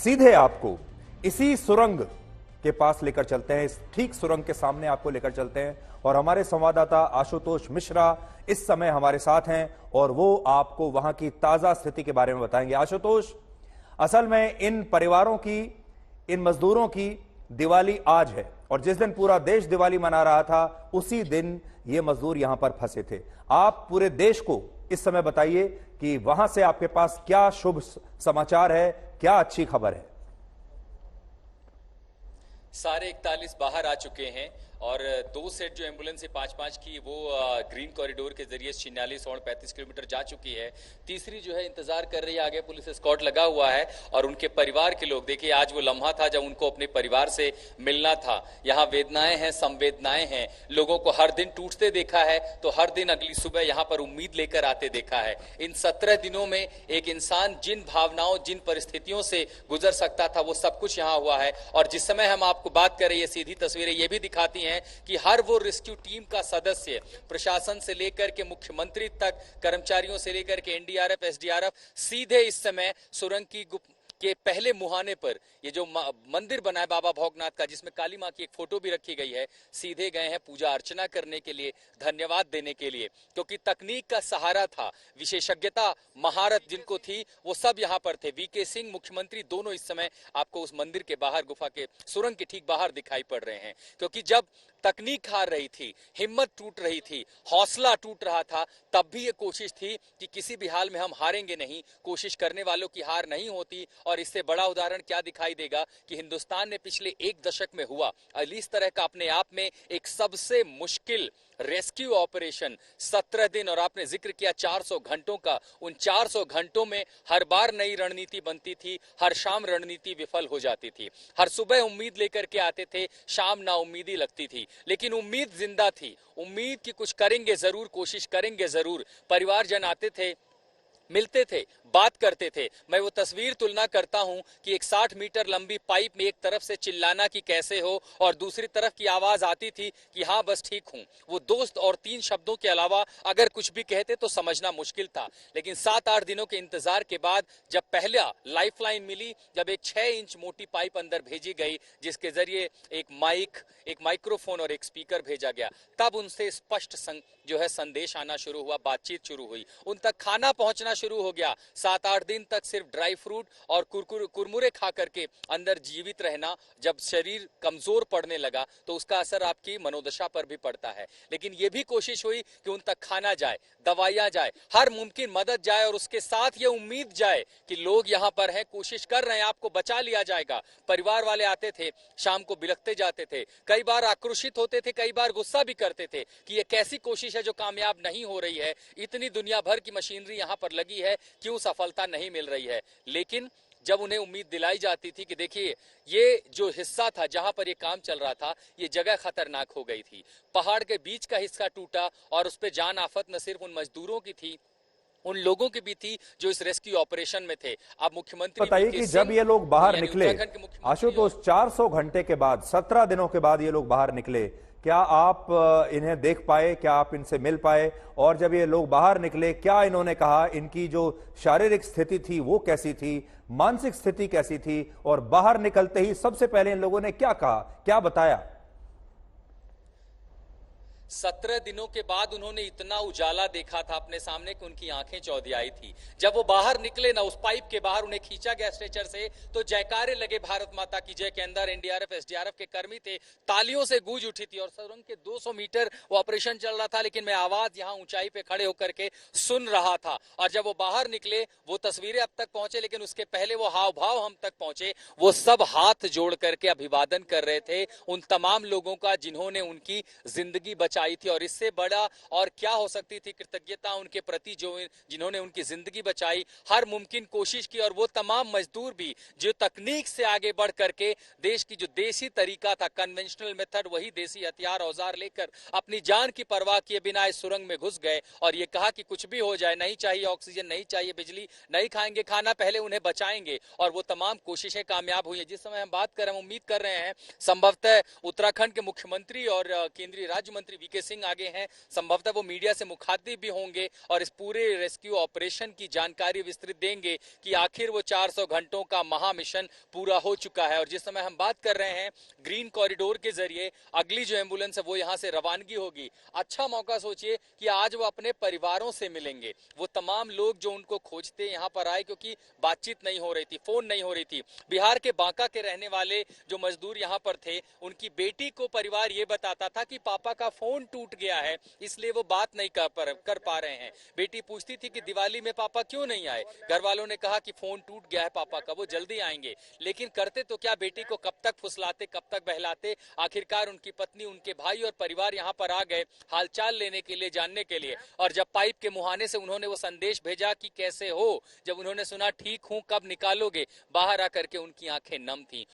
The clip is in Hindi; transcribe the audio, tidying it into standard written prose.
सीधे आपको इसी सुरंग के पास लेकर चलते हैं, इस ठीक सुरंग के सामने आपको लेकर चलते हैं और हमारे संवाददाता आशुतोष मिश्रा इस समय हमारे साथ हैं और वो आपको वहां की ताजा स्थिति के बारे में बताएंगे। आशुतोष, असल में इन परिवारों की, इन मजदूरों की दिवाली आज है और जिस दिन पूरा देश दिवाली मना रहा था उसी दिन ये मजदूर यहां पर फंसे थे। आप पूरे देश को इस समय बताइए कि वहां से आपके पास क्या शुभ समाचार है, क्या अच्छी खबर है। सारे 41 बाहर आ चुके हैं और 2 सेट जो एम्बुलेंस है 5-5 की वो ग्रीन कॉरिडोर के जरिए 46 और 35 किलोमीटर जा चुकी है। तीसरी जो है इंतजार कर रही है, आगे पुलिस एस्कॉर्ट लगा हुआ है और उनके परिवार के लोग, देखिए आज वो लम्हा था जब उनको अपने परिवार से मिलना था। यहाँ वेदनाएं हैं, संवेदनाएं हैं, लोगों को हर दिन टूटते देखा है तो हर दिन अगली सुबह यहाँ पर उम्मीद लेकर आते देखा है। इन 17 दिनों में एक इंसान जिन भावनाओं, जिन परिस्थितियों से गुजर सकता था वो सब कुछ यहाँ हुआ है। और जिस समय हम आपको बात कर रही है, सीधी तस्वीरें ये भी दिखाती हैं कि हर वो रेस्क्यू टीम का सदस्य, प्रशासन से लेकर के मुख्यमंत्री तक, कर्मचारियों से लेकर के एनडीआरएफ, एसडीआरएफ, सीधे इस समय सुरंग के पहले मुहाने पर ये जो मंदिर बना है बाबा भौगनाथ का, जिसमें काली मां की एक फोटो भी रखी गई है, सीधे गए हैं पूजा अर्चना करने के लिए, धन्यवाद देने के लिए। क्योंकि तकनीक का सहारा था, विशेषज्ञता, महारत जिनको थी वो सब यहाँ पर थे। वीके सिंह, मुख्यमंत्री दोनों इस समय आपको उस मंदिर के बाहर, गुफा के सुरंग के ठीक बाहर दिखाई पड़ रहे हैं। क्योंकि जब तकनीक हार रही थी, हिम्मत टूट रही थी, हौसला टूट रहा था, तब भी ये कोशिश थी कि किसी भी हाल में हम हारेंगे नहीं, कोशिश करने वालों की हार नहीं होती। और इससे बड़ा उदाहरण क्या दिखाई देगा कि हिंदुस्तान ने पिछले 1 दशक में हुआ इस तरह का अपने आप में एक सबसे मुश्किल रेस्क्यू ऑपरेशन, 17 दिन, और आपने जिक्र किया 400 घंटों का। उन 400 घंटों में हर बार नई रणनीति बनती थी, हर शाम रणनीति विफल हो जाती थी। हर सुबह उम्मीद लेकर के आते थे, शाम नाउम्मीदी लगती थी, लेकिन उम्मीद जिंदा थी, उम्मीद की कुछ करेंगे जरूर, कोशिश करेंगे जरूर। परिवारजन आते थे, मिलते थे, बात करते थे। मैं वो तस्वीर तुलना करता हूं कि एक 60 मीटर लंबी पाइप में एक तरफ से चिल्लाना कि कैसे हो और दूसरी तरफ की आवाज आती थी कि हाँ बस ठीक हूं। वो दोस्त और 3 शब्दों के अलावा अगर कुछ भी कहते तो समझना मुश्किल था। लेकिन 7-8 दिनों के इंतजार के बाद जब पहला लाइफलाइन मिली, जब एक 6 इंच मोटी पाइप अंदर भेजी गई जिसके जरिए एक माइक्रोफोन और एक स्पीकर भेजा गया, तब उनसे स्पष्ट जो है संदेश आना शुरू हुआ, बातचीत शुरू हुई, उन तक खाना पहुंचना शुरू हो गया। 7-8 दिन तक सिर्फ ड्राई फ्रूट और कुरमुरे खा करके अंदर जीवित रहना, जब शरीर कमजोर पड़ने लगा तो उसका असर आपकी मनोदशा पर भी पड़ता है। लेकिन यह भी कोशिश हुई कि उन तक खाना जाए, दवाइयां जाए, हर मुमकिन मदद जाए और उसके साथ ये उम्मीद जाए कि लोग यहां पर हैं, कोशिश कर रहे हैं, आपको बचा लिया जाएगा। परिवार वाले आते थे, शाम को बिलखते जाते थे, कई बार आक्रोशित होते थे, कई बार गुस्सा भी करते थे कि ये कैसी कोशिश है जो कामयाब नहीं हो रही है, इतनी दुनिया भर की मशीनरी यहां पर लगी है, क्यों सफलता नहीं मिल रही है। लेकिन जब उन्हें उम्मीद दिलाई जाती थी कि देखिए ये जो हिस्सा था जहां पर ये काम चल रहा था, ये जगह खतरनाक हो गई थी, पहाड़ के बीच का हिस्सा टूटा और उस पे जान आफत न सिर्फ उन मजदूरों की थी, उन लोगों की भी थी जो इस रेस्क्यू ऑपरेशन में थे। अब मुख्यमंत्री बताइए कि जब ये लोग बाहर निकले, आशुतोष, 400 घंटे के बाद, 17 दिनों के बाद ये लोग बाहर निकले, क्या आप इन्हें देख पाए, क्या आप इनसे मिल पाए? और जब ये लोग बाहर निकले क्या इन्होंने कहा? इनकी जो शारीरिक स्थिति थी वो कैसी थी, मानसिक स्थिति कैसी थी, और बाहर निकलते ही सबसे पहले इन लोगों ने क्या कहा, क्या बताया? 17 दिनों के बाद उन्होंने इतना उजाला देखा था अपने सामने कि उनकी आंखें चौधियाई थी। जब वो बाहर निकले ना, उस पाइप के बाहर उन्हें खींचा गया स्ट्रेचर से, तो जयकारे लगे भारत माता की जय के। अंदर एनडीआरएफ, एसडीआरएफ के कर्मी थे, तालियों से गूंज उठी थी। और सुरंग के 200 मीटर वो ऑपरेशन चल रहा था, लेकिन मैं आवाज यहाँ ऊंचाई पे खड़े होकर के सुन रहा था। और जब वो बाहर निकले, वो तस्वीरें अब तक पहुंचे, लेकिन उसके पहले वो हाव भाव हम तक पहुंचे। वो सब हाथ जोड़ करके अभिवादन कर रहे थे उन तमाम लोगों का जिन्होंने उनकी जिंदगी बचाई थी। और इससे बड़ा और क्या हो सकती थी कृतज्ञता उनके प्रति जिन्होंने उनकी जिंदगी बचाई, हर मुमकिन कोशिश की। और वो तमाम मजदूर भी जो तकनीक से आगे बढ़ करके देश की जो देसी तरीका था, कन्वेंशनल मेथड, वही देसी हथियार औजार लेकर अपनी जान की परवाह किए बिना इस सुरंग में घुस गए और ये कहा कि कुछ भी हो जाए, नहीं चाहिए ऑक्सीजन, नहीं चाहिए बिजली, नहीं खाएंगे खाना, पहले उन्हें बचाएंगे। और वो तमाम कोशिशें कामयाब हुई है। जिस समय हम बात कर रहे हैं, उम्मीद कर रहे हैं संभवतः उत्तराखंड के मुख्यमंत्री और केंद्रीय राज्य मंत्री पीके सिंह आगे हैं, संभवतः वो मीडिया से मुखातिब भी होंगे और इस पूरे रेस्क्यू ऑपरेशन की जानकारी विस्तृत देंगे कि आखिर वो 400 घंटों का महा मिशन पूरा हो चुका है। और जिस समय हम बात कर रहे हैं, ग्रीन कॉरिडोर के जरिए अगली जो एम्बुलेंस है वो यहां से रवानगी होगी। अच्छा मौका सोचिए कि आज वो अपने परिवारों से मिलेंगे। वो तमाम लोग जो उनको खोजते यहां पर आए, क्योंकि बातचीत नहीं हो रही थी, फोन नहीं हो रही थी। बिहार के बांका के रहने वाले जो मजदूर यहां पर थे, उनकी बेटी को परिवार ये बताता था कि पापा का फोन टूट गया है, इसलिए वो बात नहीं कर पा रहे हैं। बेटी पूछती थी कि दिवाली में पापा क्यों नहीं आए। घर वालों ने कहा कि फोन टूट गया है पापा का, वो जल्दी आएंगे। लेकिन करते तो क्या, बेटी को कब तक फुसलाते, कब तक बहलाते। आखिरकार उनकी पत्नी, उनके भाई और परिवार यहां पर आ गए हालचाल लेने के लिए, जानने के लिए। और जब पाइप के मुहाने से उन्होंने वो संदेश भेजा कि कैसे हो, जब उन्होंने सुना ठीक हूं, कब निकालोगे, बाहर आकर के उनकी आंखें नम थी।